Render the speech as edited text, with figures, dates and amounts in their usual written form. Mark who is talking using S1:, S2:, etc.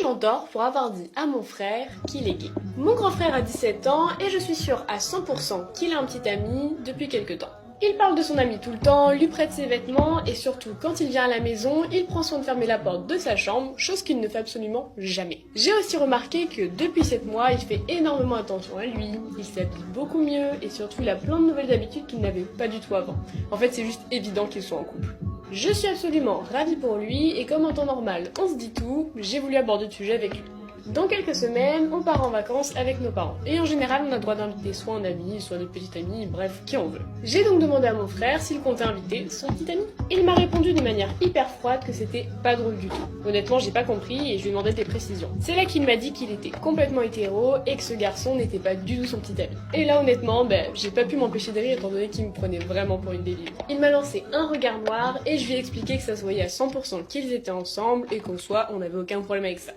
S1: en tort pour avoir dit à mon frère qu'il est gay. Mon grand frère a 17 ans et je suis sûre à 100% qu'il a un petit ami depuis quelques temps. Il parle de son ami tout le temps, lui prête ses vêtements et surtout quand il vient à la maison, il prend soin de fermer la porte de sa chambre, chose qu'il ne fait absolument jamais. J'ai aussi remarqué que depuis 7 mois, il fait énormément attention à lui, il s'habille beaucoup mieux et surtout il a plein de nouvelles habitudes qu'il n'avait pas du tout avant. En fait, c'est juste évident qu'ils sont en couple. Je suis absolument ravie pour lui et comme en temps normal, on se dit tout, j'ai voulu aborder le sujet avec lui. Dans quelques semaines, on part en vacances avec nos parents. Et en général, on a le droit d'inviter soit un ami, soit des petits amis, bref, qui on veut. J'ai donc demandé à mon frère s'il comptait inviter son petit ami. Il m'a répondu de manière hyper froide que c'était pas drôle du tout. Honnêtement, j'ai pas compris et je lui ai demandé des précisions. C'est là qu'il m'a dit qu'il était complètement hétéro et que ce garçon n'était pas du tout son petit ami. Et là, honnêtement, j'ai pas pu m'empêcher de rire étant donné qu'il me prenait vraiment pour une débile. Il m'a lancé un regard noir et je lui ai expliqué que ça se voyait à 100% qu'ils étaient ensemble et qu'en soi, on n'avait aucun problème avec ça.